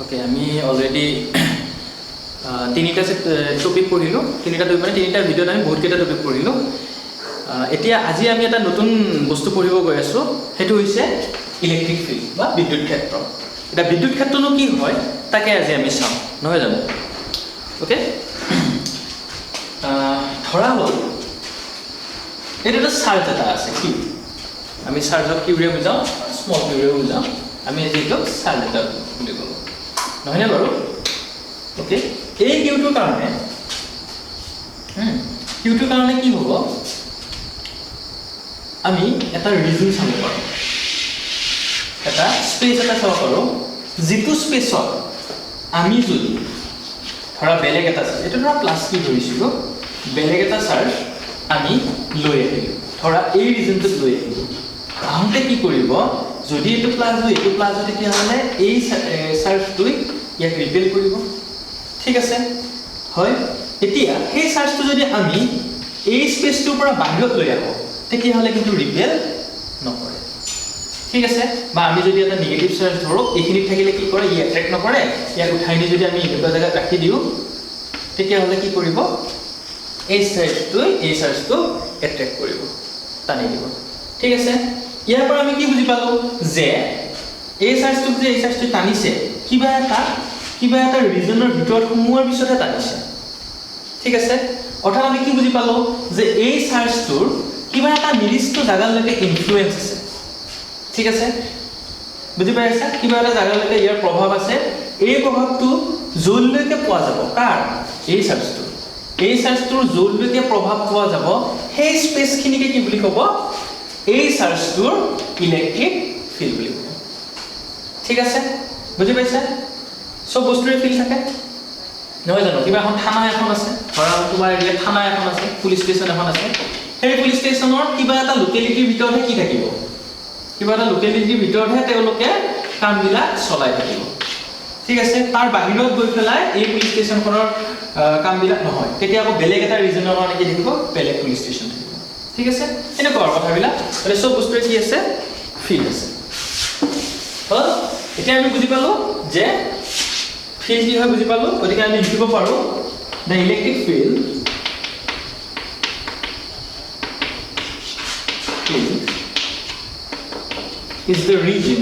Okay আমি already তিনিটা topic পঢ়িলোঁ তিনিটা টপিক মানে তিনিটা ভিডিঅ'ত আমি বহুতকেইটা টপিক পঢ়িলোঁ এতিয়া আজি আমি এটা নতুন বস্তু পঢ়িব গৈ আছোঁ সেইটো হৈছে ইলেক্ট্ৰিক ফিল্ড বা বিদ্যুৎ ক্ষেত্ৰ এটা বিদ্যুৎ ক্ষেত্ৰনো কি হয় তাকে আজি আমি চাওঁ নহয় জানো ওকে ধৰা হ'ল এটা চাৰ্জ এটা আছে কি আমি চাৰ্জক কিউৰে বুজাওঁ স্মল কিউৰে বুজাওঁ আমি আজি এইটো চাৰ্জ এটা বুলি ক'লোঁ নহয়নে বাৰু ওকে এই কিউটোৰ কাৰণে কি হ'ব আমি এটা ৰিজন চাব পাৰোঁ এটা স্পেচ এটা চাব পাৰোঁ যিটো স্পেচত আমি যদি ধৰা বেলেগ এটা চাৰ্জ এইটো ধৰা প্লাছ কি ধৰিছিলোঁ বেলেগ এটা চাৰ্জ আমি লৈ আহিলোঁ ধৰা এই ৰিজনটোত লৈ আহিলোঁ আহোঁতে কি কৰিব যদি এইটো প্লাছ হয় এইটো প্লাছ হয় তেতিয়াহ'লে এই চাৰ্জটোৱে ইয়াক ৰিপেল কৰিব ঠিক আছে হয় এতিয়া সেই চাৰ্জটো যদি আমি এই স্পেচটোৰ পৰা বাহিৰত লৈ আহোঁ তেতিয়াহ'লে কিন্তু ৰিপেল নকৰে ঠিক আছে বা আমি যদি এটা নিগেটিভ চাৰ্জ ধৰক এইখিনিত থাকিলে কি কৰে ই এট্ৰেক্ট নকৰে ইয়াক উঠাই নি যদি আমি এনেকুৱা জেগাত ৰাখি দিওঁ তেতিয়াহ'লে কি কৰিব এই চাৰ্জটো এট্ৰেক্ট কৰিব টানি দিব ঠিক আছে ইয়াৰ পৰা আমি কি বুজি পালোঁ যে এই চাৰ্জটো যে এই চাৰ্জটো টানিছে কিবা এটা ৰিজনৰ ভিতৰত সোমোৱাৰ পিছতহে টানিছে ঠিক আছে অৰ্থাৎ আমি কি বুজি পালোঁ যে এই চাৰ্জটোৰ কিবা এটা নিৰ্দিষ্ট জাগালৈকে ইনফ্লুৱেঞ্চ আছে ঠিক আছে বুজি পাইছা কিবা এটা জাগালৈকে ইয়াৰ প্ৰভাৱ আছে এই প্ৰভাৱটো য'লৈকে পোৱা যাব কাৰ এই চাৰ্জটোৰ য'লৈকে প্ৰভাৱ পোৱা যাব সেই স্পেচখিনিকে কি বুলি ক'ব এই চাৰ্জটোৰ ইলেক্ট্ৰিক ফিল্ড বুলি ক'ব ঠিক আছে বুজি পাইছা সব বস্তুৰে ফিল্ড থাকে নহয় জানো কিবা এখন থানা এখন আছে ধৰা তোমাৰ এৰিয়া থানা এখন আছে পুলিচ ষ্টেচন এখন আছে সেই পুলিচ ষ্টেচনৰ কিবা এটা লোকেলিটিৰ ভিতৰতহে কি থাকিব কিবা এটা লোকেলিটিৰ ভিতৰতহে তেওঁলোকে কামবিলাক চলাই থাকিব ঠিক আছে তাৰ বাহিৰত গৈ পেলাই এই পুলিচ ষ্টেচনখনৰ কামবিলাক নহয় তেতিয়া আকৌ বেলেগ এটা ৰিজনৰ কাৰণে কি থাকিব বেলেগ পুলিচ ষ্টেচন থাকিব ঠিক আছে এনেকুৱা কথাবিলাক মানে সব বস্তুৰে কি আছে ফিল্ড আছে হ'ল এতিয়া আমি বুজি পালোঁ যে ফিল্ড কি হয় বুজি পালোঁ গতিকে আমি লিখিব পাৰোঁ the electric field is the region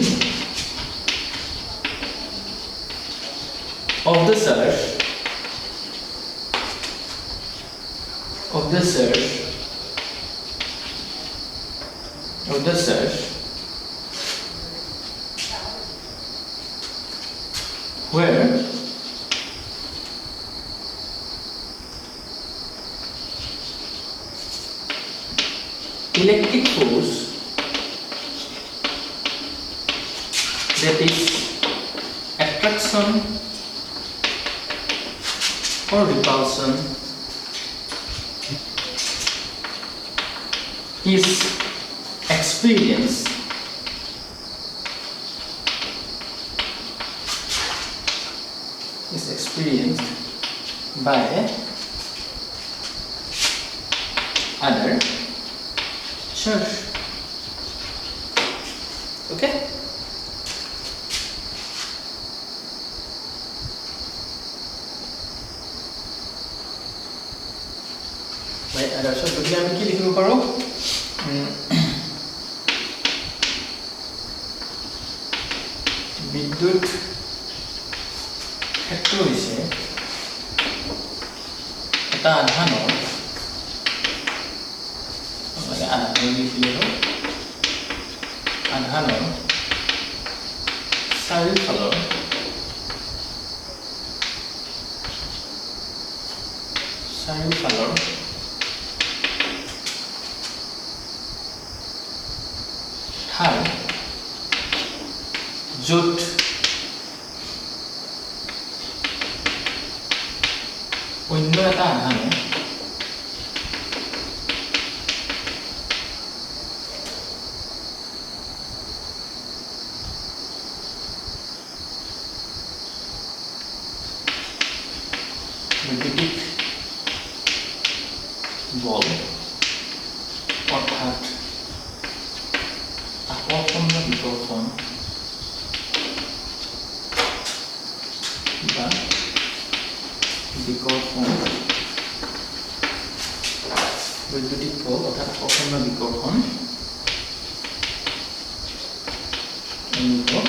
of the surge where electric force that is attraction or repulsion is experienced by other charge okay আমি কি লিখিব পাৰোঁ বিদ্যুৎ ক্ষেত্ৰ হৈছে এটা আধানৰ চাৰিওফালৰ ঠাই য'ত অন্য এটা আধানে বৈদ্যুতিক বল অৰ্থাৎ আকৰ্ষণীয় বিকৰ্ষণ বল অৰ্থাৎ আকৰ্ষণীয় বিকৰ্ষণ অনুভৱ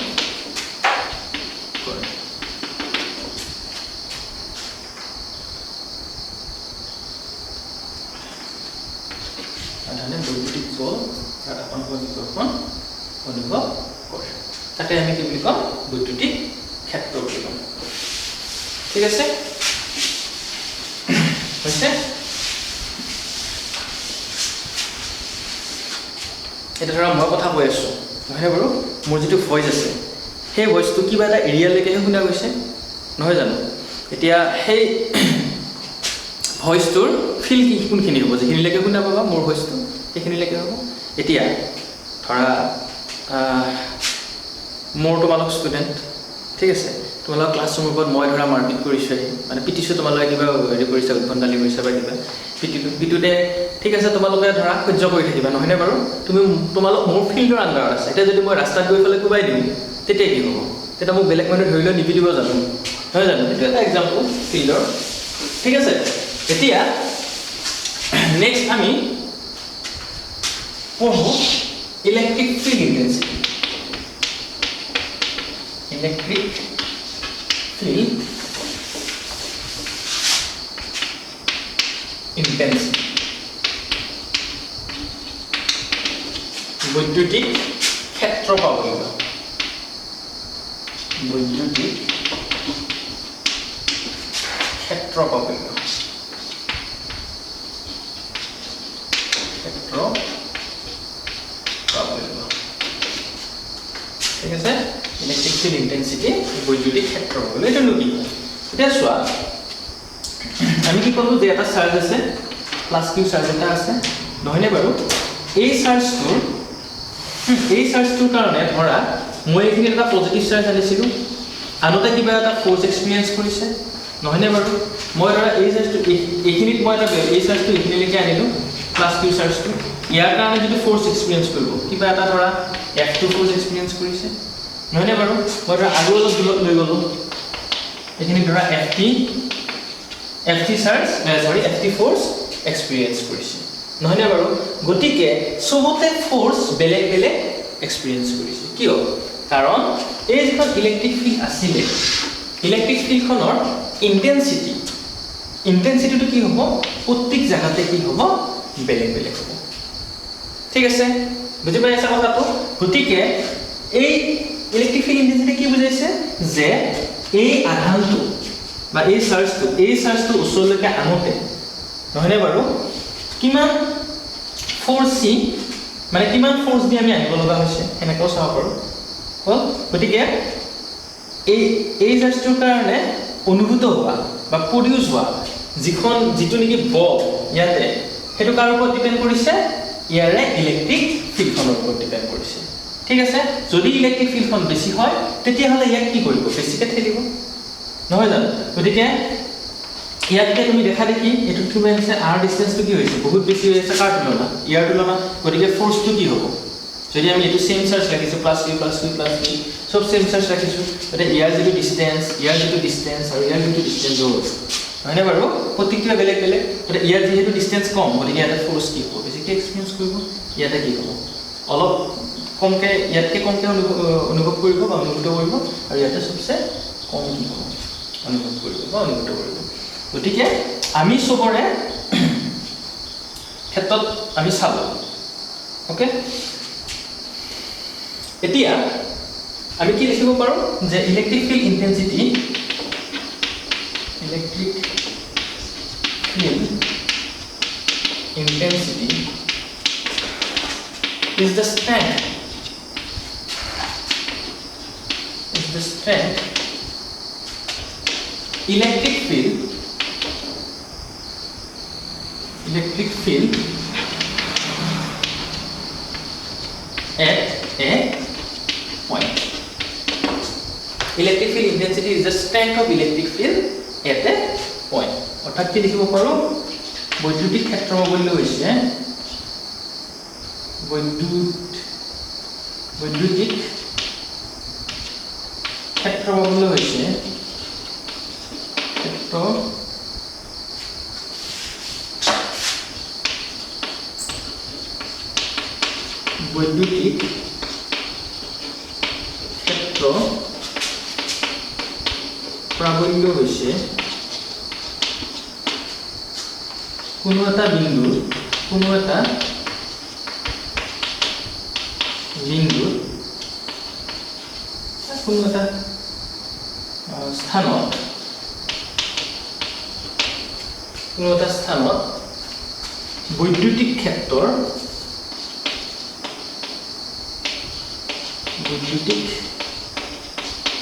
কৰে। সাধাৰণতে বৈদ্যুতিক বল অৰ্থাৎ আকৰ্ষণীয় বিকৰ্ষণ অনুভৱ কৰে। তাকে আমি কি বুলি ক'ম? বৈদ্যুতিক ক্ষেত্ৰ বুলি ক'ম। ঠিক আছে হৈছে। এটা ধৰা মই কথা কৈ আছোঁ নহয় বাৰু, মোৰ যিটো ভইচ আছে সেই ভইচটো কিবা এটা এৰিয়ালৈকেহে শুনা গৈছে নহয় জানো? এতিয়া সেই ভইচটোৰ ফিল কি কোনখিনি হ'ব? যিখিনিলৈকে শুনা পাবা মোৰ ভইচটো সেইখিনিলৈকে হ'ব। এতিয়া ধৰা মোৰ তোমালোক ষ্টুডেণ্ট, ঠিক আছে, তোমালোকৰ ক্লাছৰুমৰ ওপৰত মই ধৰা মাৰপিট কৰিছোঁ, মানে পিটিছোঁ, তোমালোকে কিবা হেৰি কৰিছা, উদ্ভণ্ডালি কৰিছা বা কিবা পিটোতে, ঠিক আছে, তোমালোকে ধৰা সহ্য কৰি থাকিবা নহয়নে বাৰু? তোমালোক মোৰ ফিল্ডৰ আণ্ডাৰত আছে। এতিয়া যদি মই ৰাস্তাত গৈ পেলাই কোবাই দিওঁ তেতিয়া কি হ'ব? তেতিয়া মোক বেলেগ মানুহে ধৰি লৈ নিপিটিব জানো? নহয় জানো? এইটো এটা এক্সাম্পল ফিল্ডৰ। ঠিক আছে, এতিয়া নেক্সট আমি পঢ়োঁ ইলেক্ট্ৰিক ফিল্ড ইণ্টেন্সিটি। ইলেক্ট্ৰিক ফিল্ড ইণ্টেন্সিটি, বৈদ্যুতিক ক্ষেত্ৰ প্ৰাবল্য। বৈদ্যুতিক ক্ষেত্ৰ প্ৰাবল্য, ক্ষেত্ৰ প্ৰাবল্য। ঠিক আছে, ইলেক্ট্ৰিক ফিল্ড ইণ্টেন্সিটি, বৈদ্যুতিক ক্ষেত্ৰ প্ৰাবল্য। এইটোনো কি? এতিয়া চোৱা, আমি কি ক'লোঁ যে এটা চাৰ্জ আছে, প্লাছ কিউ চাৰ্জ এটা আছে নহয়নে বাৰু? এই চাৰ্জটোৰ কাৰণে ধৰা মই এইখিনিত এটা পজিটিভ চাৰ্জ আনিছিলোঁ, আনোতে কিবা এটা ফ'ৰ্চ এক্সপিৰিয়েঞ্চ কৰিছে নহয়নে বাৰু? মই ধৰা এই চাৰ্জটো এইখিনিত মই এটা এই চাৰ্জটো এইখিনিলৈকে আনিলোঁ, প্লাছ কিউ চাৰ্জটো, ইয়াৰ কাৰণে যিটো ফ'ৰ্চ এক্সপিৰিয়েঞ্চ কৰিব কিবা এটা ধৰা F2 ফ'ৰ্চ এক্সপিৰিয়েঞ্চ কৰিছে নহয়নে বাৰু? মই ধৰা আৰু অলপ দূৰত লৈ গ'লোঁ, এইখিনি ধৰা FT ফ'ৰ্চ এক্সপিৰিয়েঞ্চ কৰিছে নহয়নে বাৰু? গতিকে চবতে ফ'ৰ্চ বেলেগ বেলেগ এক্সপিৰিয়েঞ্চ কৰিছে। কিয়? কাৰণ এই যিখন ইলেক্ট্ৰিক ফিল্ড আছিলে, ইলেক্ট্ৰিক ফিল্ডখনৰ ইণ্টেন্সিটিটো কি হ'ব? প্ৰত্যেক জেগাতে কি হ'ব? বেলেগ বেলেগ হ'ব। ঠিক আছে, বুজি পাই আছা কথাটো? গতিকে এই ইলেক্ট্ৰিক ফিল্ড ইণ্টেন্সিটি কি বুজাইছে? যে এই আধানটো বা এই চাৰ্জটো ওচৰলৈকে আনোতে নহয়নে বাৰু কিমান ফ'ৰ্চ মানে কিমান ফ'ৰ্চ দি আমি আনিব লগা হৈছে সেনেকৈও চাব পাৰোঁ। হ'ল, গতিকে এই চাৰ্জটোৰ কাৰণে অনুভূত হোৱা বা প্ৰডিউচ হোৱা যিটো নেকি বল ইয়াতে, সেইটো কাৰ ওপৰত ডিপেণ্ড কৰিছে? ইয়াৰে ইলেক্ট্ৰিক ফিল্ডখনৰ ওপৰত ডিপেণ্ড কৰিছে। ঠিক আছে, যদি ইলেক্ট্ৰিক ফিল্ডখন বেছি হয় তেতিয়াহ'লে ইয়াক কি কৰিব? বেছিকৈ ঠেলিব নহয় জানো? গতিকে ইয়াতকৈ তুমি দেখা দেখি এইটো কি হৈ আছে? আৰ ডিষ্টেঞ্চটো কি হৈছে? বহুত বেছি হৈ আছে কাৰ তুলনাত? ইয়াৰ তুলনাত। গতিকে ফ'ৰ্চটো কি হ'ব? যদি আমি এইটো ছেম চাৰ্জ ৰাখিছোঁ, প্লাছ কিউ চব ছেম চাৰ্জ ৰাখিছোঁ, গতিকে ইয়াৰ যিটো ডিষ্টেঞ্চ আৰু ইয়াৰ যিটো ডিষ্টেঞ্চ হ'ল হয়নে বাৰু? প্ৰত্যেকটোৱে বেলেগ বেলেগ। গতিকে ইয়াৰ যিহেতু ডিষ্টেঞ্চ কম, গতিকে ইয়াতে ফ'ৰ্চ কি হ'ব? বেছিকৈ এক্সপিৰিয়েঞ্চ কৰিব। ইয়াতে কি হ'ব? অলপ কমকৈ, ইয়াতকৈ কমকৈ অনুভৱ কৰিব বা অনুভূত কৰিব, আৰু ইয়াতে চবচে কম কি হ'ব? অনুভৱ কৰিব বা অনুভূত কৰিব। গতিকে আমি চবৰে ক্ষেত্ৰত আমি চালোঁ। অ'কে, এতিয়া আমি কি লিখিব পাৰোঁ? যে electric field intensity is the strength electric field at a point. Electric field intensity is the strength of electric field at a point. অর্থাৎ কি লিখিব পাৰোঁ? বৈদ্যুতিক ক্ষেত্ৰ প্ৰাবল্য হৈছে বৈদ্যুতিক ক্ষেত্ৰ প্ৰাবল্য হৈছে ক্ষেত্ৰ বৈদ্যুতিক ক্ষেত্ৰ প্ৰাবল্য হৈছে কোনো এটা বিন্দু কোনো এটা স্থানত বৈদ্যুতিক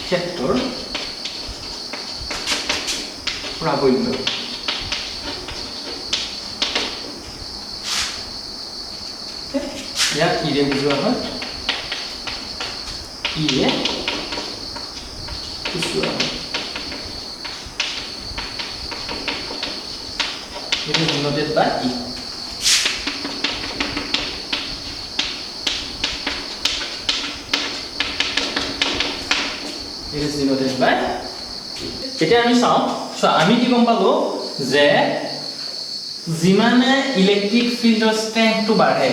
ক্ষেত্ৰৰ প্ৰাবল্য ইয়াক ইৰে বুজোৱা হয় ইৰে বুজোৱা হয় It is denoted by E. It is denoted by এতিয়া আমি চাওঁ আমি কি গম পালো যে যিমানে ইলেক্ট্ৰিক ফিল্ডৰ ষ্ট্ৰেংথটো বাঢ়ে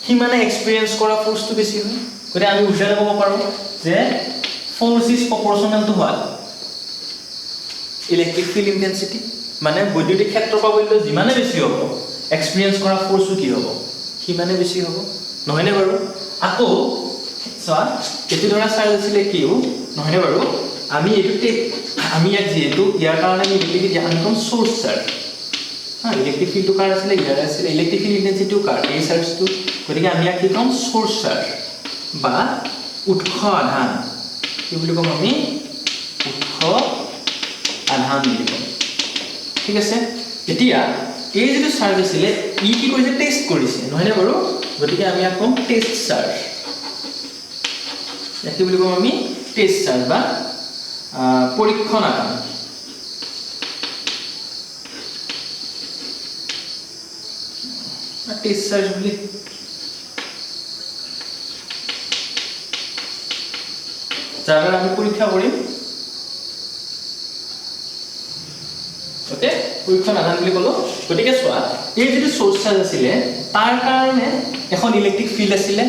সিমানে এক্সপেৰিয়েন্স কৰা ফোৰ্সটো বেছি হয় গতিকে আমি উল্টাই ক'ব পাৰো যে force is proportional to what electric field intensity মানে বৈদ্যুতিক ক্ষেত্ৰ প্ৰাবল্য যিমানে বেছি হ'ব এক্সপেৰিয়েন্স কৰা ফোৰ্সটো কি হ'ব সিমানে বেছি হ'ব নহয়নে বাৰু আকৌ চোৱা এটি ধৰা চাৰ্জ আছিলে কিউ নহয়নে বাৰু আমি এটোতে আমি ইয়াক যেহেতু ইয়াৰ কাৰণে আমি ইলেক্ট্ৰিক আমি কম সোৰ্স চাৰ্জ ইলেক্ট্ৰিক ফিল্ডটো কাৰ আছিলে ইয়াৰ আছিলে ইলেক্ট্ৰিক ফিল্ড ইন্টেন্সিটিও কাৰ এই চাৰ্জটো গতিকে আমি ইয়াক কি কম সোৰ্স চাৰ্জ বা উৎস আধান কি বুলি কম আমি উৎস আধান বুলি কম ঠিক আছে এতিয়া এই যেটো চাৰ্জ আছিলে ই কি কৰিছে টেস্ট কৰিছে নহয়নে বাৰু গতিকে আমি ইয়াক কম টেস্ট চাৰ্জ ইয়াক কি বুলি কম আমি টেস্ট চাৰ্জ বা পৰীক্ষণ আধান টেস্ট চাৰ্জ বুলি যাৰ আমি পৰীক্ষা কৰিম ওকে পৰীক্ষণ আধান বুলি কলো গতিকে চোৱা এই যেটো সোৰ্স চাৰ্জ আছিলে তাৰ কাৰণে এখন ইলেক্ট্ৰিক ফিল্ড আছিলে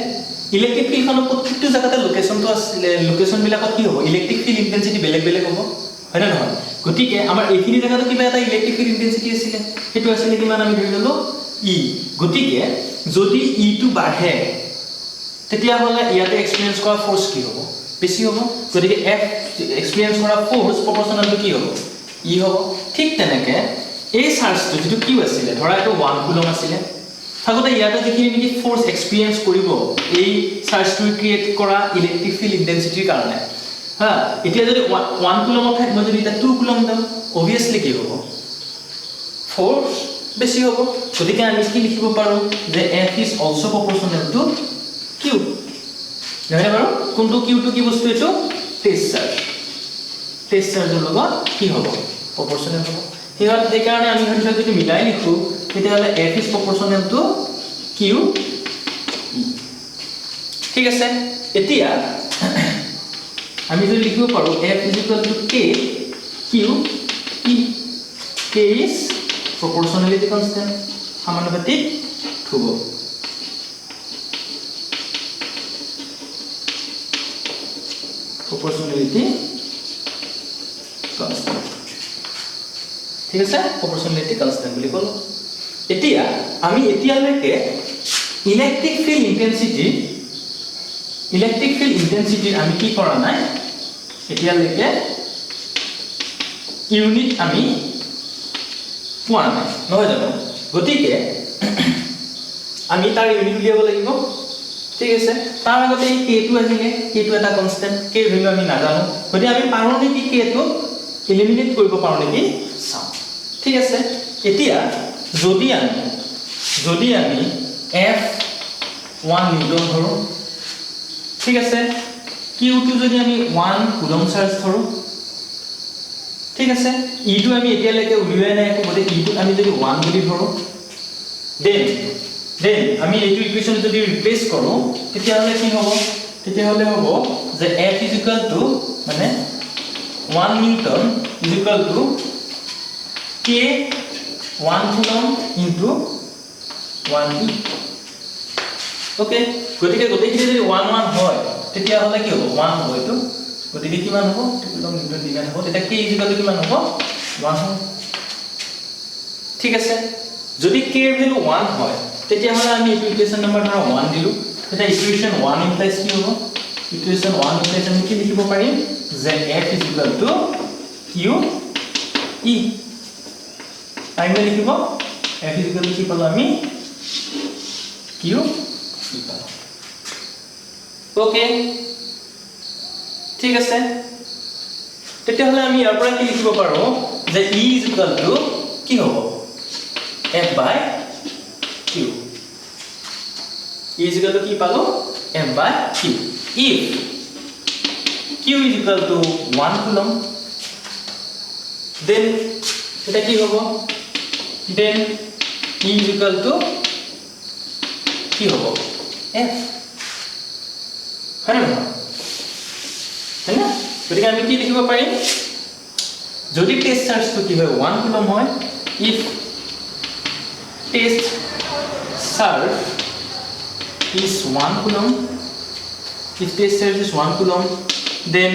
ইলেক্ট্ৰিক ফিল্ডখনৰ প্ৰত্যেকটো জায়গাতে লোকেশনটো আছিলে লোকেশন বিলাকত কি হ'ব ইলেক্ট্ৰিক ফিল্ড ইন্টেন্সিটি বেলেগ বেলেগ হ'ব হয় না নহয় গতিকে আমাৰ এইখিনি জায়গাতে কিবা এটা ইলেক্ট্ৰিক ফিল্ড ইন্টেন্সিটি আছিলে হেতু আছিলে কিমান আমি ধৰি ললো ই গতিকে যদি ই টু বাঢ়ে তেতিয়া হলে ইয়াতে এক্সপেৰিয়েন্স কৰা ফোৰ্স কি হ'ব বেছি হ'ব গতিকে এফ এক্সপেৰিয়েন্স কৰা ফোৰ্স প্ৰপৰ্চনেল টু কি হ'ব ই হ'ব ঠিক তেনেকে এই চাৰ্জটো যেটো কিউ আছিলে ধৰা এটা 1 কুলম আছিলে থাকোতে ইয়াতে যিখিনি নেকি ফোৰ্স এক্সপেৰিয়েন্স কৰিব এই চাৰ্জটো ক্ৰিয়েট কৰা ইলেক্ট্ৰিক ফিল্ড ইন্টেন্সিটিৰ কাৰণে এতিয়া যদি 1 কুলমৰ ঠাইত মই যদি এটা 2 কুলম দাম obviously কি হ'ব ফোর্স বেছি হ'ব গতিকে আমি কি লিখিব পাৰো যে F is also proportional to Q নহয় বাৰু কোনটো Q টু কি বস্তু এটো টেস্ট চাৰ্জৰ লগত কি হ'ব proportional হ'ব সেই কাৰণে আমি হয়তো যদি মিলাই লিখো তেতিয়াহলে F is proportional to Q ঠিক আছে এতিয়া আমি যদি লিখিব পাৰো F is equal to K Q E K is proportionality constant সমানুপাতিক ধ্ৰুব proportionality constant ঠিক আছে proportionality constant বুলি কলো এতিয়া আমি এতিয়ালৈকে ইলেক্ট্ৰিক ফিল্ড ইন্টেন্সিটি আমি কি কৰা নাই এতিয়ালৈকে ইউনিট আমি পোৱা নাই নহয় জানো গতিকে আমি তাৰ ইউনিট উলিয়াব লাগিব ঠিক আছে তাৰ আগতে এই k2 আহিলে k2 এটা কনস্ট্যান্ট k ভ্যালু আমি নাজানো গতিকে আমি পাৰো নেকি k2 এলিমিনেট কৰিব পাৰো নেকি চাও ঠিক আছে এতিয়া যদি আমি f1 নিউটন ধৰো ঠিক আছে q2 যদি আমি 1 কুলম চাৰ্জ ধৰো ঠিক আছে e2 আমি এতিয়ালৈকে উলিয়াই নাই গতিকে e2 আমি যদি 1 বুলি ধৰো দেন আমি এইটো ইকুৱেচন যদি ৰিপ্লেস কৰো তেতিয়াহলে কি হ'ব তেতিয়াহলে হ'ব যে f is equal to মানে 1 Newton is equal to k 1 coulomb into 1 e okay গতিকে গোটেইখিনি যদি 1 1 হয় তেতিয়া হলে কি হ'ব 1 হ'ব এটো গতিকে কিমান হ'ব কুলম নিউটন ডিমান্ড হ'ব তেতিয়া k ইকুয়াল টু কিমান হ'ব 1 হ'ব ঠিক আছে যদি k এর ভ্যালু 1 হয় তেতিয়া হলে আমি ইকুয়েশন নাম্বার ধৰা 1 দিলু তেতিয়া ইকুয়েশন 1 ইমপ্লাইজ কি হ'ব ইকুয়েশন 1 ইমপ্লাইজ আমি কি লিখিব পাৰিম যে f is equal to q e আমি লিখিব f is equal to কি পালো আমি q e পালো ওকে ঠিক আছে তেতিয়া হলে আমি ইয়াৰ পৰা কি লিখিব পাৰো যে e is equal to কি হ'ব f by q e is equal to কি পালো f by q if q is equal to 1 coulomb then এটা কি হ'ব then e is equal to কি হ'ব f হয় না হয় না গতিকে আমি কি লিখিব পাৰিম যদি টেষ্ট চাৰ্জটো কি হয় 1 কুলম হয় if test charge is 1 coulomb if test charge is 1 coulomb then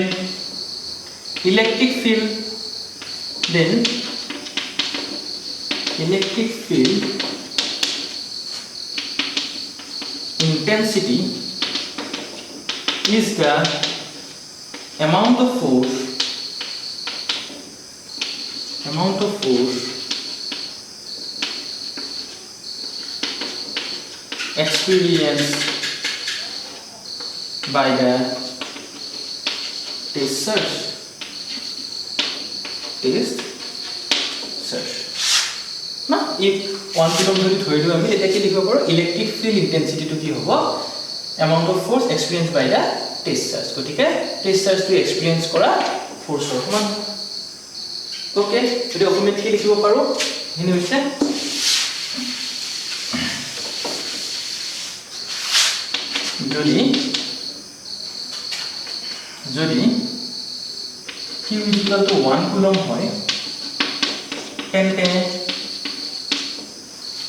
electric field intensity is the amount of force experienced by the test surge না if 1 coulomb যদি ধৰি দিও আমি এটা কি লিখিব পাৰো ইলেক্ট্ৰিক ফিল্ড ইন্টেন্সিটি টু কি হ'ব amount of force experienced by the test charge গতিকে test charge to experience কৰা force ৰ সমান ওকে যদি অসমীয়াত কি লিখিব পাৰো হিনি হৈছে যদি q equal to 1 coulomb হয়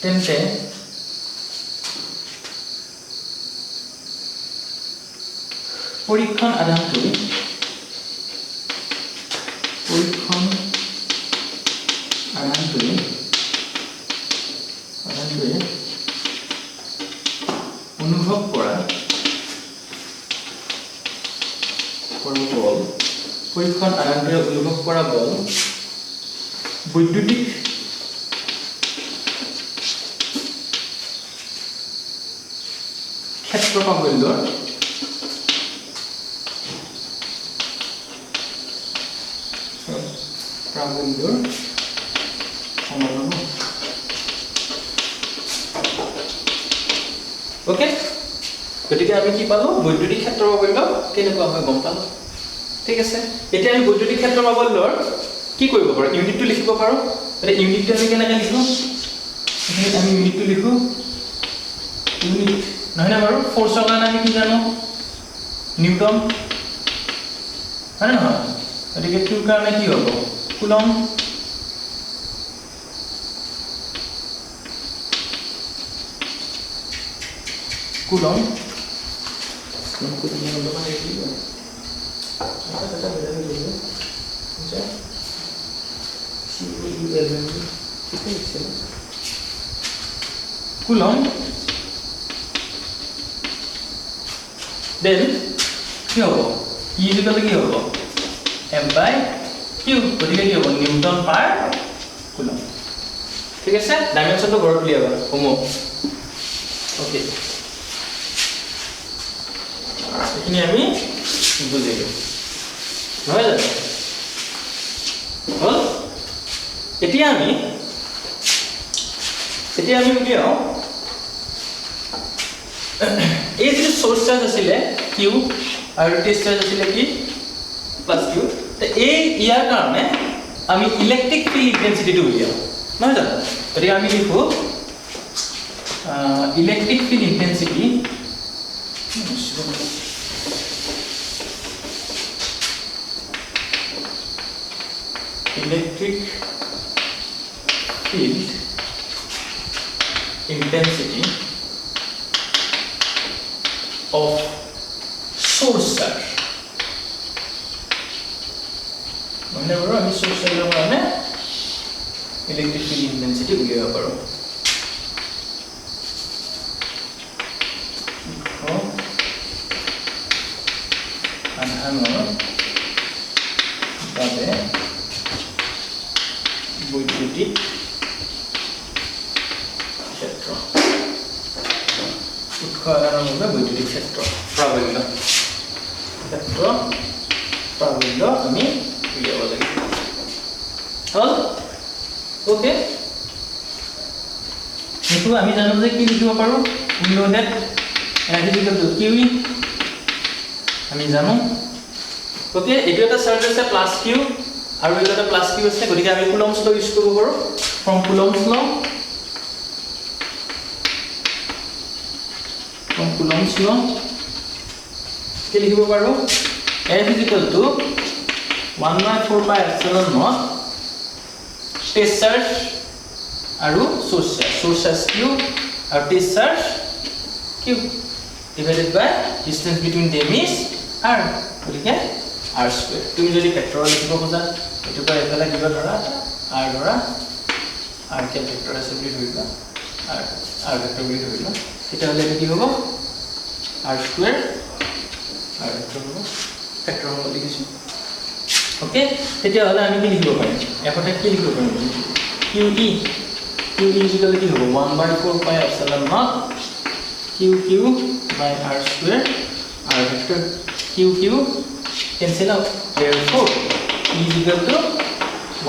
তেন্তে পৰীক্ষণ আধানটো অনুভৱ কৰা বল পৰীক্ষণ আধানটোৱে অনুভৱ কৰা বল বৈদ্যুতিক ক্ষেত্ৰ প্ৰাবল্যৰ সমান হ'ব ওকে গতিকে আমি কি পালো বৈদ্যুতিক ক্ষেত্ৰ প্ৰাবল্য কেনেকুৱা হয় গম পালো ঠিক আছে এতিয়া আমি বৈদ্যুতিক ক্ষেত্ৰ প্ৰাবল্যৰ কি কৰিব পাৰো ইউনিটটো লিখিব পাৰো এটা ইউনিটটো আমি কেনেকৈ লিখো এখানে আমি ইউনিটটো লিখো ইউনিট নহয় না বাৰু ফোৰ্সৰ কাৰণে আমি কি জানো নিউটন হয় না গতিকে কিউৰ কাৰণে কি হ'ব কুলম কুলম then কি হ'ব e ইকুয়াল কি হ'ব m by q গতিকে কি হ'ব নিউটন পার কুলম ঠিক আছে ডাইমেনশনটো ঘৰত উলিয়াবা হোমৱৰ্ক ওকে এখিনি আমি বুজিলো নহয় জানো হল এতিয়া আমি উলিয়াও এই যে সোর্স চার্জ আছিলে q আৰু টেস্ট চাৰ্জ আছিলে কি প্লাস q তো এই ইয়াৰ কাৰণে আমি ইলেক্ট্ৰিক ফিল্ড ইন্টেন্সিটিটো উলিয়াও নহয় জানো গতিকে আমি লিখো electric field intensity electric field intensity of source charge মানে বড় আমি source charge এর কারণে ইলেকট্রিক ফিল্ড ইন্টেন্সিটি উলিয়াব পাৰো আধানৰ বাবে বৈদ্যুতিক ক্ষেত্ৰ উৎস আধানৰ বাবে বৈদ্যুতিক ক্ষেত্ৰ প্ৰাবল্য আমি উলিয়াব লাগিব হল ওকে এটো আমি জানো যে কি লিখিব পাৰো উইন্ডোনেট এনাৰ্জি ইকুয়াল টু কিউ আমি জানো ওকে এটো এটা চাৰ্জ আছে প্লাস কিউ আৰু এটো এটা প্লাস কিউ আছে গতিকে আমি কুলম্বস ল ইউজ কৰিব পাৰো ফ্ৰম কুলম্বস ল কি লিখিব পাৰো F is equal to 1/4 pi epsilon naught test charge aru source charge q and test charge q divided by distance between them is r okay r square তুমি যদি vector লিখিব খোজা এটো পৰা এফালে দিব ধৰা r ধৰা r কে ভেক্টৰ আছে বুলি ধৰিবা r ভেক্টৰ বুলি ধৰিবা এটা হলে কি হ'ব r square r ভেক্টৰ হ'ব ফ্যাক্টৰ হল লিখিছো ওকে তেতিয়া হলে আমি কি লিখিব পাৰিম এফটা কি লিখিব পাৰিম QE ইকুয়াল কি হ'ব 1/4 pi epsilon naught QQ by r square r vector QQ cancel out therefore E is equal to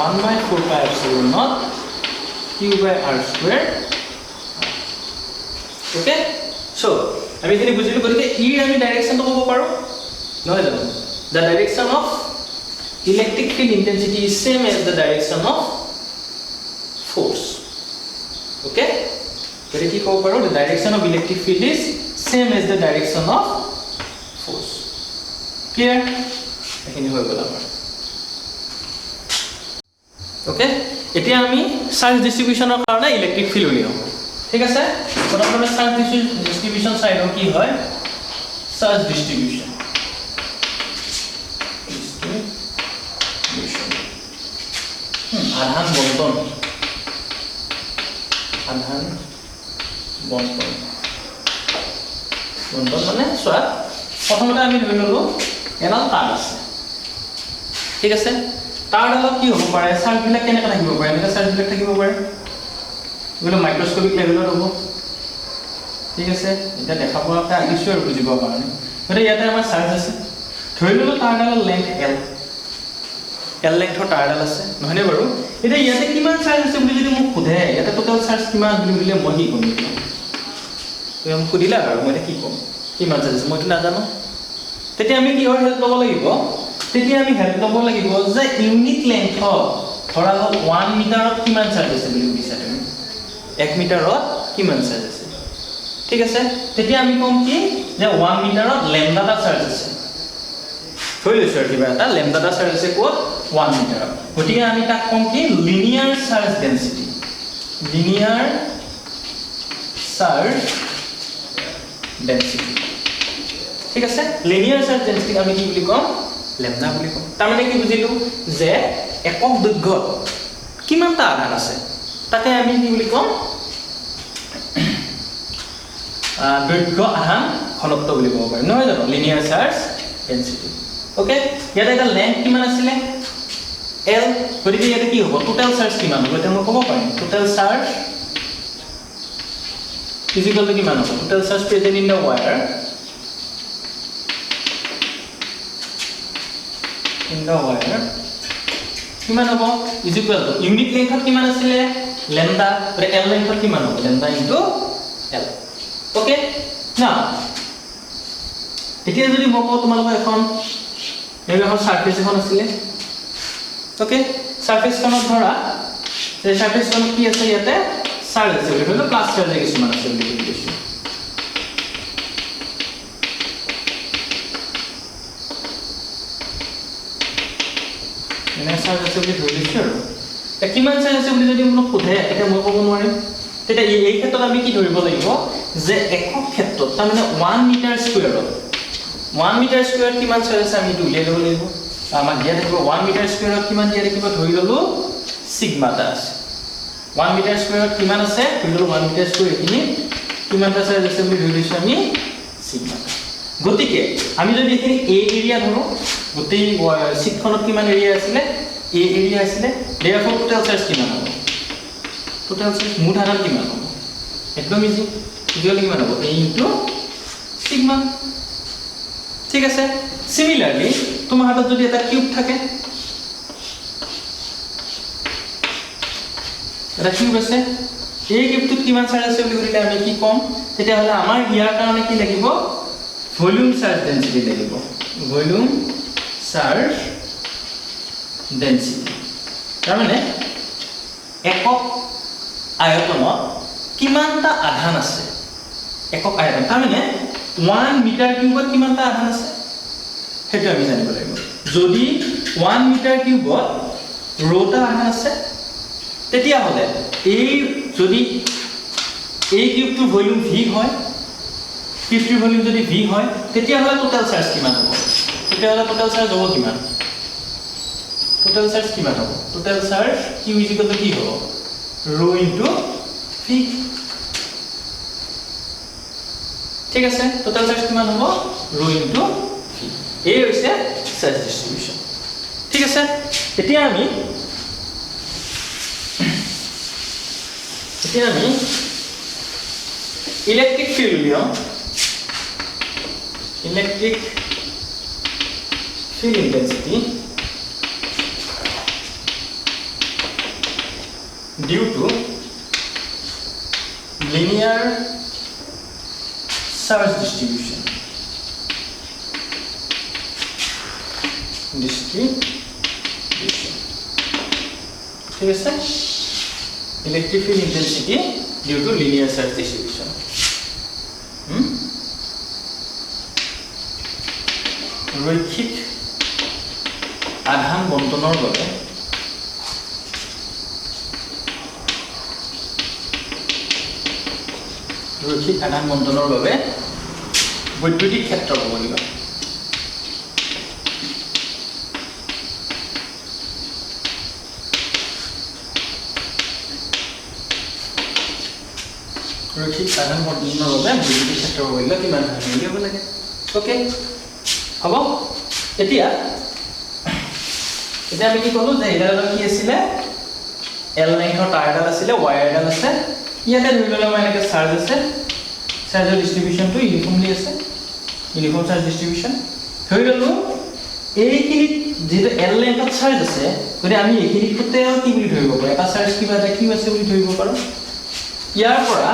1/4 pi epsilon naught Q by r square okay so আমি এখানে বুজিলো গতিকে E আমি ডাইরেকশনটো ক'ব পাৰো নহয় জানো the direction of electric field intensity is same as the direction of force okay very ki ko paro the direction of electric field is same as the direction of force clear ekhini hoy gola amar okay etia ami charge distribution er karone electric field uliao ঠিক আছে প্রথমে charge distribution সাইডও কি হয় charge distribution আধান বণ্টন মানে চোৱা প্ৰথমতে আমি ধৰি ললো এডাল তাৰ আছে ঠিক আছে তাৰডালত কি হ'ব পাৰে চাৰ্জবিলাক কেনেকৈ থাকিব পাৰে এনেকৈ চাৰ্জবিলাক থাকিব পাৰে এগুলো মাইক্ৰোস্কোপিক লেভেলত হ'ব ঠিক আছে এটা দেখা পোৱাকৈ আঁকিছো আৰু বুজিব কাৰণে গতিকে ইয়াতে আমাৰ চাৰ্জ আছে ধৰি ললো তাৰডালৰ লেংথ L লেংথৰ তাৰডাল আছে নহয়নে বাৰু এটা ইয়াতে কিমান চাৰ্জ আছে বুলি যদি মোক সোধে ইয়াতে টোটাল চাৰ্জ কিমান বুলি দিলে মই কি ক'ম তুমি মোক সুধিলা আৰু মই কি ক'ম কিমান চাৰ্জ আছে মইতো নাজানো তেতিয়া আমি কি হেল্প ল'ব লাগিব তেতিয়া আমি হেল্প ল'ব লাগিব যে ইউনিট লেংথ ধৰা হ'ল 1 মিটাৰত কিমান চাৰ্জ আছে বুলি সুধিছা তুমি 1 মিটাৰত কিমান চাৰ্জ আছে ঠিক আছে তেতিয়া আমি ক'ম কি যে 1 মিটাৰত ল্যাম্বডা চাৰ্জ আছে ধৰি লৈছো কিবা এটা ল্যাম্বডা চাৰ্জ আছে ক'ত 1 মিটাৰত গতিকে আমি তাক ক'ম কি লিনিয়াৰ চাৰ্জ ডেনসিটি ঠিক আছে লিনিয়াৰ চাৰ্জ ডেনসিটি আমি কি বুলি ক'ম ল্যাম্বডা বুলি ক'ম তাৰ মানে কি বুজিলো যে একক দৈৰ্ঘ্যত কিমানটা আধান আছে তাকে আমি কি বুলি ক'ম দৈৰ্ঘ্য আধান ঘনত্ব বুলি ক'ব পাৰি নহয় জানো লিনিয়াৰ চাৰ্জ ডেনসিটি ওকে ইয়াতে এটা লেংথ কিমান আছিল L গতিকে ইয়াতে কি হ'ব টোটাল চাৰ্জ কিমান হ'ব এটা মই ক'ব পাৰিম টোটাল চাৰ্জ ফিজিক্যাল কিমান হ'ব total charge present in the where কিমান হ'ব ইজ ইকুয়াল টু ইউনিট লেংথত কিমান আছিল ল্যাম্বডা আৰু L লেংথত কিমান হ'ব ল্যাম্বডা ইনটু L ওকে না এতিয়া যদি মই কওঁ তোমালোকৰ এখন সাৰফেস এখন আছিল ওকে সাৰফেসখনত ধৰা এই সাৰফেসখন কি আছে ইয়াতে চাৰ্জ আছে এটা প্লাস চাৰ্জ কিছুমান আছে বুলি কৈছো এনে চাৰ্জ আছে বুলি ধৰি লৈছো আৰু কিমান চাৰ্জ আছে বুলি যদি মোক সোধে এটা মই ক'ব নোৱাৰিম তেতিয়া এই ক্ষেত্ৰত আমি কি ধৰিব লাগিব যে একক ক্ষেত্ৰত তাৰ মানে 1 মিটাৰ স্কয়াৰত 1 মিটাৰ স্কয়াৰত কিমান চাৰ্জ আছে আমি এইটো উলিয়াই ল'ব লাগিব আমাক দিয়া থাকিব 1 মিটাৰ স্কয়াৰত কিমান দিয়া থাকিব ধৰি ললো সিগমা টা আছে 1 মিটাৰ স্কয়াৰত কিমান আছে ধৰি ললো 1 মিটাৰ স্কয়াৰ এখিনি কিমানটা চাৰ্জ আছে বুলি ধৰি লৈছো আমি সিগমা গতিকে আমি যদি এখিনি এ এৰিয়া ধৰো গোটেই শীটখনত কিমান এৰিয়া আছিল এ এৰিয়া আছিল therefore টোটাল চাৰ্জ কিমান হ'ব টোটাল চাৰ্জ মুঠ আধান কিমান হ'ব একদম ইজি ইকুয়াল কিমান হ'ব a ইনটু সিগমা ঠিক আছে সিমিলারলি তোমার হাতত যদি এটা কিউব থাকে এটা কিউব আছে এই কিউবটোত কিমান চাৰ্জ আছে বুলি কলে আমি কি কম তেতিয়া হলে আমাৰ ইয়াৰ কাৰণে কি লাগিব ভলিউম চাৰ্জ ডেন্সিটি লাগিব ভলিউম চাৰ্জ ডেন্সিটি তাৰ মানে একক আয়তনত কিমানটা আধান আছে একক আয়তন তাৰ মানে 1 মিটাৰ কিউবত কিমানটা আধান আছে হেতু আমি জানিব লাগিব যদি 1 মিটাৰ কিউবত ৰোটা আধান আছে তেতিয়া হলে এই যদি এই কিউবটো ভলিউম v হয় কিউবটোৰ ভলিউম যদি v হয় তেতিয়া হলে টোটাল চাৰ্জ কিমান হ'ব তেতিয়া হলে টোটাল চাৰ্জ হ'ব কিমান টোটাল চাৰ্জ কিমান হ'ব টোটাল চাৰ্জ q কি হ'ব rho ইনটু v ঠিক আছে টোটাল চাৰ্জ কিমান হ'ব rho ইনটু v এই হৈছে চাৰ্জ ডিস্ট্ৰিবিউশন ঠিক আছে এতিয়া আমি electric field Leo electric field intensity due to linear charge distribution ঠিক আছে electric field intensity due to linear charge distribution রৈখিক আধান বণ্টনৰ বাবে ৰৈখিক আধান বণ্টনৰ বাবে বৈদ্যুতিক ক্ষেত্ৰ হ'ব লাগিব ৰৈখিক আধান বণ্টনৰ বাবে বৈদ্যুতিক ক্ষেত্ৰ হ'ব লাগিব কিমান হ'ব লাগে ওকে হ'ব এতিয়া আমি কি কলো যে এডাল কি আছিল এল লেংথৰ তাৰডাল আছিল ওয়্যাৰডাল আছে ইয়াতে ধৰি ললে মই এনেকৈ চাৰ্জ আছে চাৰ্জৰ ডিস্ট্ৰিবিউশনটো ইউনিফৰ্মলি আছে ইউনিফৰ্ম চাৰ্জ ডিস্ট্ৰিবিউশন ধৰি ললো এইখিনি যেটো এল লেংথত চাৰ্জ আছে গতি আমি এইখিনি কোটেও কি বুলি ধৰিব পাৰো এটা চাৰ্জ কিবা এটা কিউ আছে বুলি ধৰিব পাৰো ইয়াৰ পৰা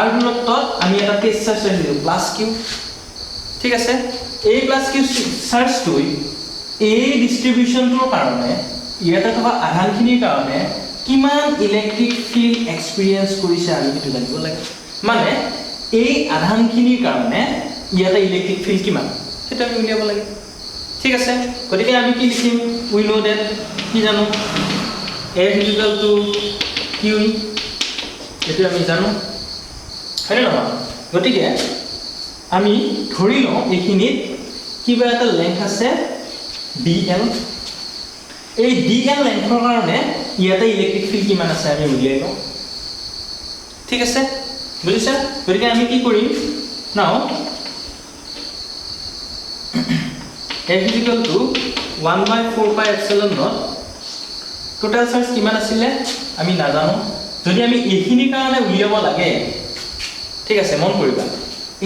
r দূৰত্বত আমি এটা টেষ্ট চাৰ্জ দিলো প্লাস কিউ ঠিক আছে এই প্লাস কিউ চাৰ্জটো এই ডিস্ট্ৰিবিউশনটোৰ কাৰণে ইয়াতে থকা আধানখিনিৰ কাৰণে কিমান ইলেক্ট্ৰিক ফিল্ড এক্সপেৰিয়েন্স কৰিছে আমি সেইটো জানিব লাগে মানে এই আধানখিনিৰ কাৰণে ইয়াতে ইলেক্ট্ৰিক ফিল্ড কিমান সেটা আমি উলিয়াব লাগে ঠিক আছে গতিকে আমি কি লিখিম উই নো দ্যাট কি জানো F equal to Q এটো আমি জানো হয় না গতিকে আমি ধৰি লওঁ এইখিনিত কিবা এটা লেংথ আছে dl এই dl লেংথৰ কাৰণে ইয়াতে ইলেক্ট্ৰিক ফিল্ড কিমান আছে আমি উলিয়াই লওঁ ঠিক আছে বুজিছা গতিকে আমি কি কৰিম নাও F equal to 1/4 pi epsilon naught total charge কিমান আছিল আমি নাজানো যদি আমি এইখিনি কাৰণে উলিয়াব লাগে ঠিক আছে মন কৰিবা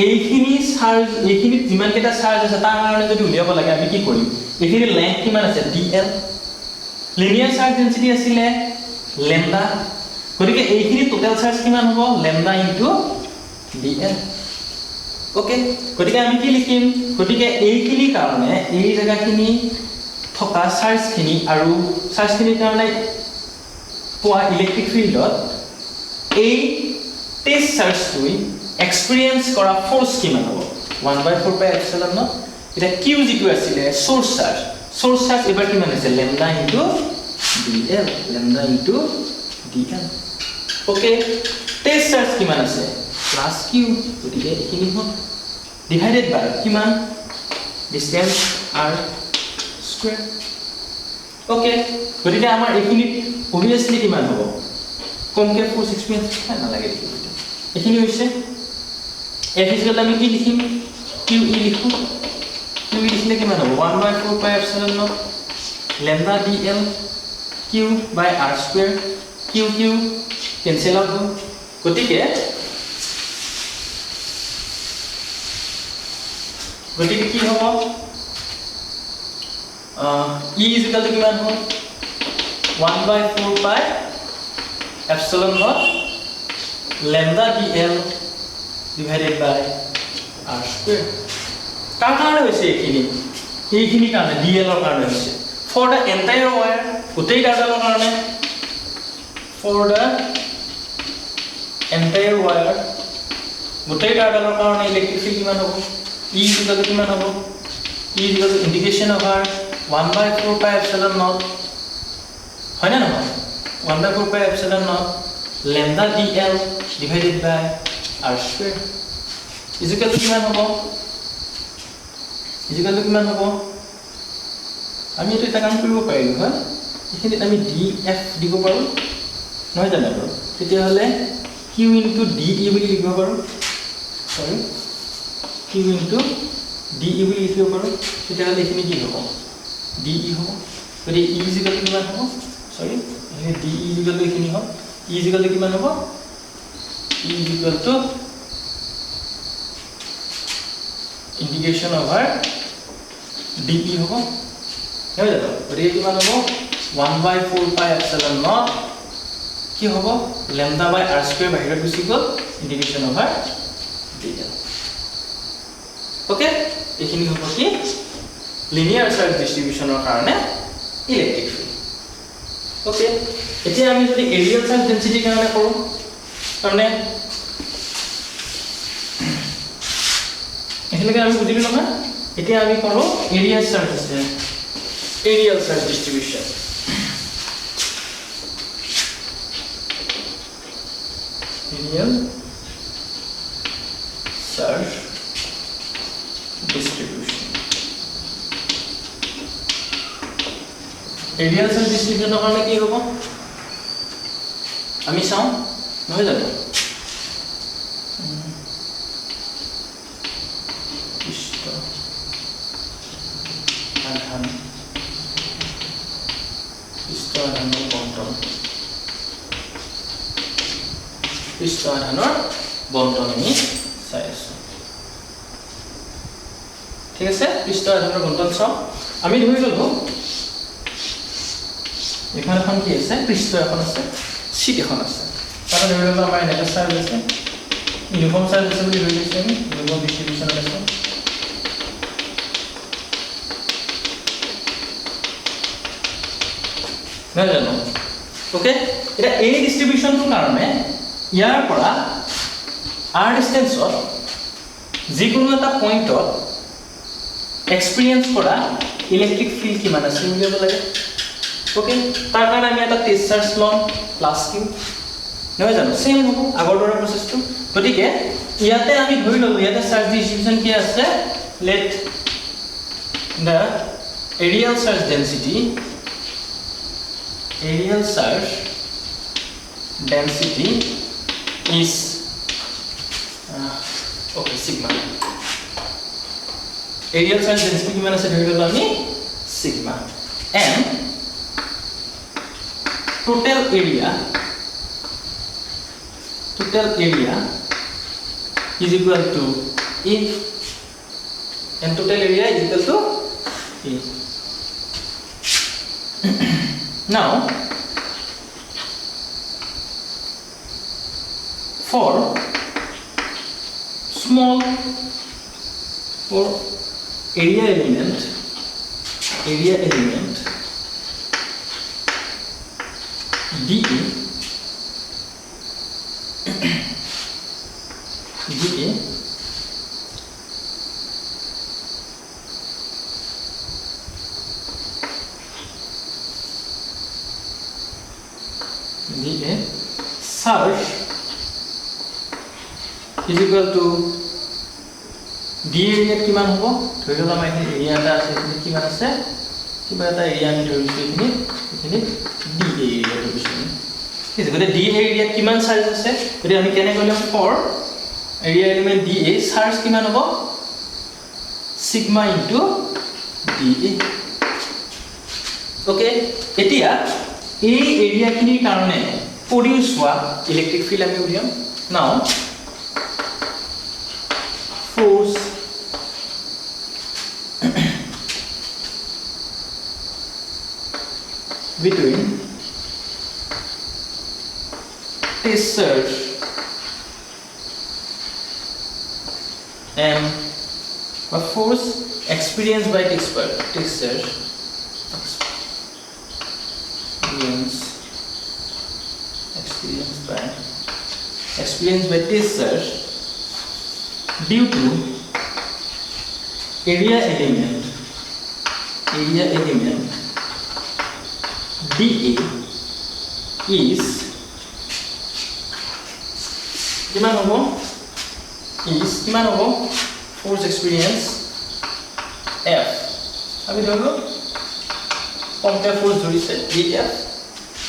এইখিনি চাৰ্জ এইখিনি যিমান কেটা চাৰ্জ আছে তাৰ কাৰণে যদি উলিয়াব লাগে আমি কি কৰিম এইখিনি লেংথ কিমান আছে dl লিনিয়াৰ চাৰ্জ ডেন্সিটি আছিল লেমডা গতিকে এইখিনি টোটাল চাৰ্জ কিমান হ'ব লেমডা ইনটু dl ওকে গতিকে আমি কি লিখিম গতিকে এইখিনি কাৰণে এই জায়গাখিনি থকা চাৰ্জখিনি আৰু চাৰ্জখিনিৰ কাৰণে পোৱা ইলেক্ট্ৰিক ফিল্ডত এই টেষ্ট চাৰ্জটোই এক্সপেৰিয়েন্স কৰা ফোর্স কিমান হ'ব 1/4 পাই এপসিলন ন এটা কিউ যিটো আছিল সোর্স চাৰ্জ এবাৰ কিমান আছে lambda into dl okay test charge কিমান আছে প্লাস কিউ গতিকে এইখিনি হ'ল ডিভাইডেড বাই কিমান ডিসটেন্স r স্কয়ার ওকে গতিকে আমাৰ এইখিনি obviously কিমান হ'ব কমকে ফোর্স এক্সপেরিয়েন্স না লাগে এইখিনি হৈছে f ইকুয়াল আমি কি লিখিম qe লিখো qe লিখলে কিমান হ'ব 1/4 পাই epsilon not lambda dl q by r square q cancel out গতিকে কি হ'ব e is equal to কিমান হ'ব 1/4 pi epsilon naught lambda dl divided by r square কাৰ কাৰণে হৈছে এইখিনি কাৰণে dl ৰ কাৰণে হৈছে for the entire wire গোটেই ডাটাৰ কাৰণে for the entire wire গোটেই ডাটাৰ কাৰণে ইলেক্ট্ৰিক ফিল্ড কিমান হ'ব e is equal to কিমান হ'ব e is equal to integration over 1/4 pi epsilon naught হয় না নহয় 1/4 pi epsilon naught lambda dl divided by r square is equal to কিমান হ'ব আমি এটো এটা কাম কৰিব পাৰিলো হয় এখিনি আমি df দিব পাৰো নহয় জানো তেতিয়া হলে q into de বুলি লিখিব পাৰো সৰি q into de বুলি লিখিব পাৰো তেতিয়া হলে এখিনি কি হ'ব de হ'ব গতি e is equal to কিমান হ'ব সৰি এখিনি de is equal to এখিনি হ'ব e is equal to কিমান হ'ব e is equal to integration over de হ'ব হয় জানো গতি কিমান হ'ব 1/4 pi epsilon naught কি হ'ব lambda by r square বাহিৰত গুচি গ'ল integration over dl ওকে এইখিনি হ'ব কি লিনিয়াৰ চাৰ্জ ডিস্ট্ৰিবিউচনৰ কাৰণে ইলেক্ট্ৰিক ফিল্ড ওকে এতিয়া আমি যদি এৰিয়াল চাৰ্জ ডেন্সিটি কাৰণে কৰো মানে এখিলৈকে আমি বুজিলো নহয় এতিয়া আমি কৰো areal charge distribution areal charge distribution areal charge ডিস্ট্ৰিবিউচনৰ কাৰণে কি হ'ব আমি চাও নহয় জানো আধানৰ বণ্টন আমি চাই আছো ঠিক আছে পৃষ্ঠ আধানৰ বণ্টন চাও আমি ধৰি ললো এখন কি আছে পৃষ্ঠ এখন আছে শীট এখন আছে তাতে ধৰি ললো আমাৰ এনেকা চাৰ্জ আছে ইউনিফৰ্ম চাৰ্জ আছে বুলি ধৰি লৈছো আমি ইউনিফৰ্ম ডিস্ট্ৰিবিউচন আছে না জানো ওকে এটা এই ডিস্ট্ৰিবিউচনটোৰ কাৰণে ইয়াৰ পৰা r ডিসটেন্সত যিকোনো এটা পইণ্টত এক্সপেৰিয়েন্স কৰা ইলেক্ট্ৰিক ফিল্ড কিমান আছে উলিয়াব লাগে ওকে তাৰ কাৰণে আমি এটা টেষ্ট চাৰ্জ লম প্লাস কিউ নহয় জানো সেম হ'ব আগৰ দৰে প্ৰসেসটো গতিকে ইয়াতে আমি ধৰি ললো ইয়াতে চাৰ্জ ডিস্ট্ৰিবিউচন কি আছে late the areal charge density is okay sigma areal charge density কিমান আছে ধৰি ললো আমি sigma and total area is equal to E and total area is equal to E now for area element dA surge is equal to d area কিমান হ'ব ধৰি লওক আমাৰ এখিনি এৰিয়া এটা আছে এখিনি কিমান আছে কিবা এটা এৰিয়া আমি ধৰিছো এখিনি d area ধৰিছো ঠিক আছে গতে d area কিমান চাৰ্জ আছে গতে আমি কেনে কৰিলে for area element da charge কিমান হ'ব sigma into da ওকে এতিয়া এই এৰিয়া খিনিৰ কাৰণে প্ৰডিউস হোৱা ইলেক্ট্ৰিক ফিল্ড আমি উলিয়াম নাও force between test surge and a force experienced by test surge experienced by test surge due to area element dA is কিমান হ'ব force experience F আমি ধৰো কমকে force ধৰিছে dF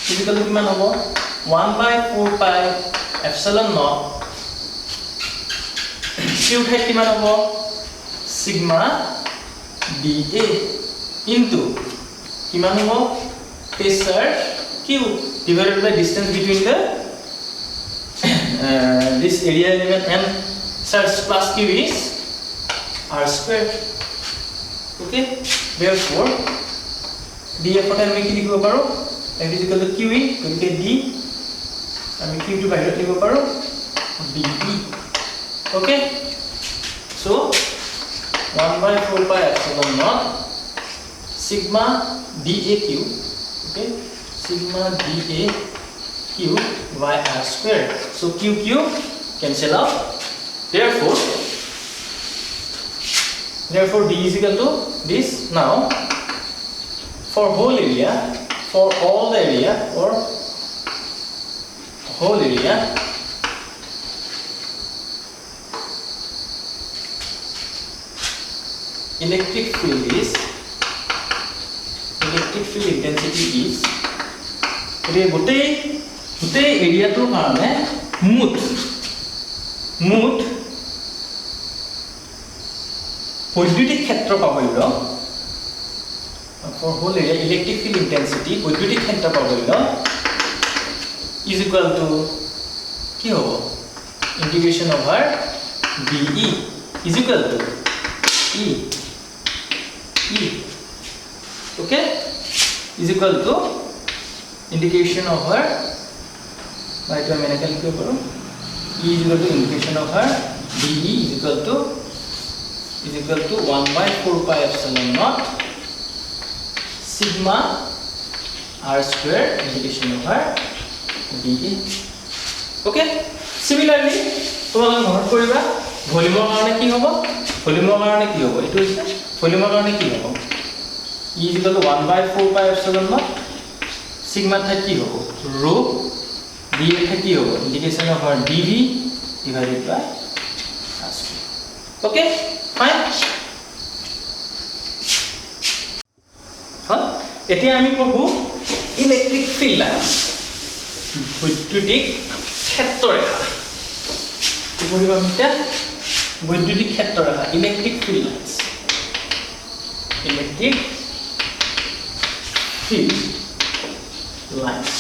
ফিজিক্যালি কিমান হ'ব 1/4 pi epsilon naught q ঠাইত কিমান হ'ব sigma dA into কিমান হ'ব pressure q divided by distance between the this area element and surge plus q is r square okay therefore df ত আমি কি লিখিব পাৰো f is equal to qe গতিকে d আমি q টো বাহিৰত লিখিব পাৰো dE okay so 1/4 pi epsilon naught sigma dAq okay sigma dAq by r square so q cancel out therefore d is equal to this now for whole area for all the area or whole area electric field intensity is গোটেই এৰিয়াটোৰ কাৰণে মুঠ বৈদ্যুতিক ক্ষেত্ৰ প্ৰাবল্য for whole area electric field intensity বৈদ্যুতিক ক্ষেত্ৰ প্ৰাবল্য is equal to কি হ'ব integration over dE is equal to E okay is equal to integration over by to mechanical paper E is equal to integration over dE is equal to 1/4 pi epsilon naught sigma r square integration over dE okay similarly তোমালোকে মনত কৰিবা ভলিউমৰ কাৰণে কি হ'ব এটো হৈছে ভলিউমৰ কাৰণে কি হ'ব E is equal to 1/4 pi epsilon naught sigma ঠাইত কি হ'ব rho d ঠাইত কি হ'ব integration over dV divided by r square okay fine এতিয়া আমি পঢ়ো ইলেক্ট্ৰিক ফিল্ড লাইন্স বৈদ্যুতিক ক্ষেত্ৰৰেখা কি পঢ়িবা মিটা বৈদ্যুতিক ক্ষেত্ৰৰেখা electric field lines electric field lines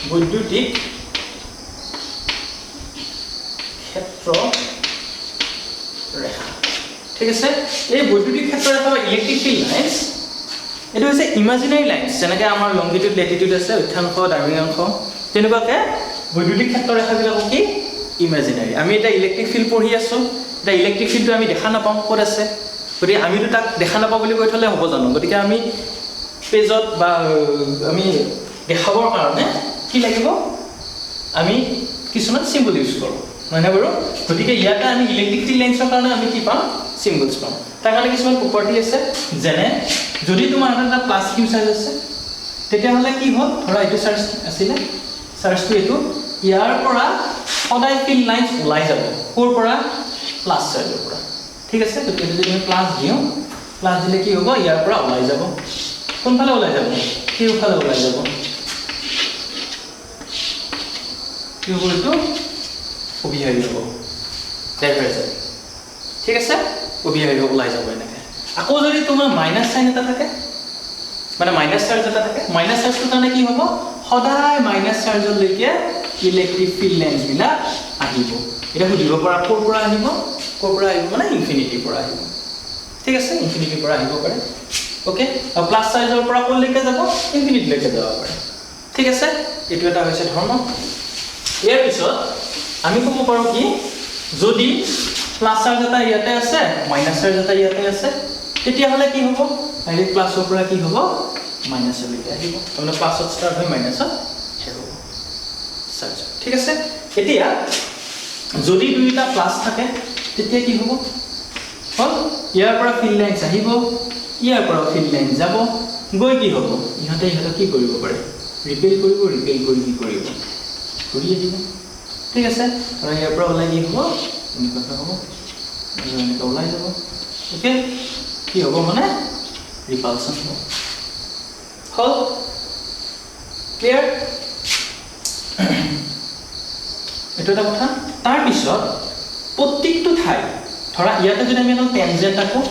বৈদ্যুতিক ক্ষেত্ৰ ৰেখা ঠিক আছে এই বৈদ্যুতিক ক্ষেত্ৰ ৰেখা বা ইলেক্ট্ৰিক ফিল্ড লাইন্স এটো হৈছে ইমাজিনাৰী লাইন্স যেনেকৈ আমাৰ লংগিটিউড লেটিটিউড আছে অক্ষাংশ দ্ৰাঘিমাংশ তেনেকুৱাকৈ বৈদ্যুতিক ক্ষেত্ৰ ৰেখাবিলাক কি ইমাজিনাৰী আমি এটা ইলেক্ট্ৰিক ফিল্ড পঢ়ি আছো এটা ইলেক্ট্ৰিক ফিল্ডটো আমি দেখা নাপাওঁ ক'ত আছে গতিকে আমিতো তাক দেখা নাপাওঁ বুলি কৈ থলে হ'ব জানো গতিকে আমি পেজত বা আমি দেখাবৰ কাৰণে কি লাগিব আমি কিছুমান সিম্বল ইউজ কৰোঁ মানে বাৰু গতিকে ইয়াতে আমি ইলেক্ট্ৰিক ফিল্ড লাইন্সৰ কাৰণে আমি কি পাম সিম্বলছ পাম তাৰ কাৰণে কিছুমান প্ৰপাৰ্টি আছে যেনে যদি তোমাৰ এটা প্লাস কিউ চাৰ্জ আছে তেতিয়াহ'লে কি হ'ল ধৰা এইটো চাৰ্জ আছিলে চাৰ্জটো এইটো ইয়াৰ পৰা সদায় ফিল্ড লাইনছ ওলাই যাব ক'ৰ পৰা প্লাছ চাৰ্জৰ পৰা ঠিক আছে তো যদি আমি প্লাছ দিওঁ প্লাছ দিলে কি হ'ব ইয়াৰ পৰা ওলাই যাব কোনফালে ওলাই যাব কিউফালে ওলাই যাব কি হ'ব এইটো অভিহাৰী হ'ব ডাইভাৰ্জেণ্ট ঠিক আছে অভিহাৰী ওলাই যাব এনেকৈ আকৌ যদি তোমাৰ মাইনাছ চাইন এটা থাকে মানে মাইনাছ চাৰ্জ এটা থাকে মাইনাছ চাৰ্জটোৰ কাৰণে কি হ'ব সদায় মাইনাছ চাৰ্জলৈকে ইলেক্ট্ৰিক ফিল্ড লাইনছবিলাক আহিব এটা সুধিব পৰা ক'ৰ পৰা আহিব মানে ইনফিনিটিৰ পৰা আহিব ঠিক আছে ইনফিনিটিৰ পৰা আহিব পাৰে ওকে আৰু প্লাছ চাৰ্জৰ পৰা ক'লৈকে যাব ইনফিনিটিলৈকে যাব পাৰে ঠিক আছে এইটো এটা হৈছে ধৰ্ম ইয়াৰ পিছত আমি ক'ব পাৰোঁ কি যদি প্লাছ চাৰ্জ এটা ইয়াতে আছে মাইনাছ চাৰ্জ এটা ইয়াতে আছে তেতিয়াহ'লে কি হ'ব ডাইৰেক্ট প্লাছৰ পৰা কি হ'ব মাইনাছলৈকে আহিব তাৰমানে প্লাছত ষ্টাৰ্ট হৈ মাইনাছত শেষ হ'ব চাৰ্জ ঠিক আছে এতিয়া যদি দুইটা প্লাছ থাকে তেতিয়া কি হ'ব হ'ল ইয়াৰ পৰা ফিল্ড লাইনছ আহিব ইয়াৰ পৰা ফিল্ড লাইন যাব গৈ কি হ'ব ইহঁতে কি কৰিব পাৰে ৰিপেল কৰি কি কৰিব ঘূৰি আহিব ঠিক আছে আৰু ইয়াৰ পৰা ওলাই কি হ'ব এনেকুৱা হ'ব এনেকৈ ওলাই যাব ওকে কি হ'ব মানে ৰিপালচন হ'ব হ'ল ক্লিয়াৰ এইটো এটা কথা তাৰপিছত প্ৰত্যেকটো ঠাই ধৰা ইয়াতে যদি আমি এখন টেনজেণ্ট আঁকো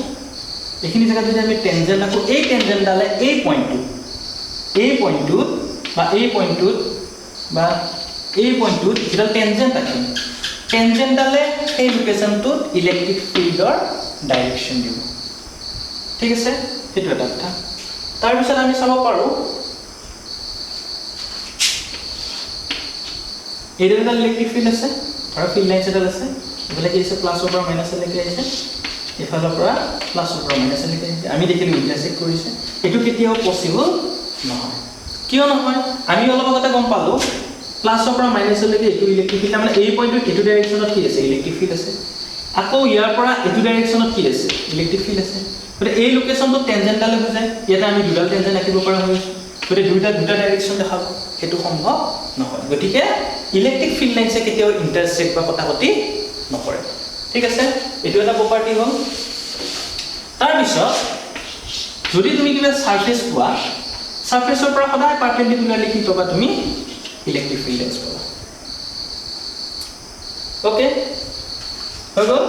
এইখিনি জেগাত যদি আমি টেনজেণ্ট আঁকো এই টেনজেণ্টডালে এই পইণ্টটোত যিডাল টেনজেণ্ট আঁকিম টেনজেণ্টডালে সেই লোকেশ্যনটোত ইলেক্ট্ৰিক ফিল্ডৰ ডাইৰেকশ্যন দিব ঠিক আছে সেইটো এটা কথা তাৰপিছত আমি চাব পাৰোঁ এইডাল এডাল ইলেক্ট্ৰিক ফিল্ড আছে ধৰা ফিল্ড লাইনছ এডাল আছে এইফালে কি আছে প্লাছৰ পৰা মাইনাছলৈকে আহিছে এইফালৰ পৰা প্লাছৰ পৰা মাইনাছলৈকে আহিছে আমি দেখিলোঁ ইণ্টাৰচেক্ট কৰিছে এইটো কেতিয়াও পচিবল নহয় কিয় নহয় আমি অলপ আগতে গম পালোঁ প্লাছৰ পৰা মাইনাছলৈকে এইটো ইলেক্ট্ৰিক ফিল্ড মানে এই পইণ্টটোত এইটো ডাইৰেকশ্যনত কি আছে ইলেক্ট্ৰিক ফিল্ড আছে আকৌ ইয়াৰ পৰা এইটো ডাইৰেকশ্যনত কি আছে ইলেক্ট্ৰিক ফিল্ড আছে গতিকে এই লোকেশ্যনটো টেনজেণ্টডালে বুজায় ইয়াতে আমি দুডাল টেনজেণ্ট আঁকিব পৰা হৈছোঁ গতিকে দুটা ডাইৰেকশ্যন দেখাব সেইটো সম্ভৱ নহয় গতিকে ইলেক্ট্ৰিক ফিল্ড লাইনছে কেতিয়াও ইণ্টাৰচেক্ট বা কটাকটি নকৰে ঠিক আছে এইটো এটা প্ৰপাৰ্টি হ'ল তাৰপিছত যদি তুমি কিবা ছাৰ্ফেচ পোৱা ছাৰ্ফেচৰ পৰা সদায় পাৰ্পেণ্ডিকুলাৰলি কি পাবা তুমি ইলেক্ট্ৰিক ফিল্ড লাইনছ পাবা ওকে হৈ গ'ল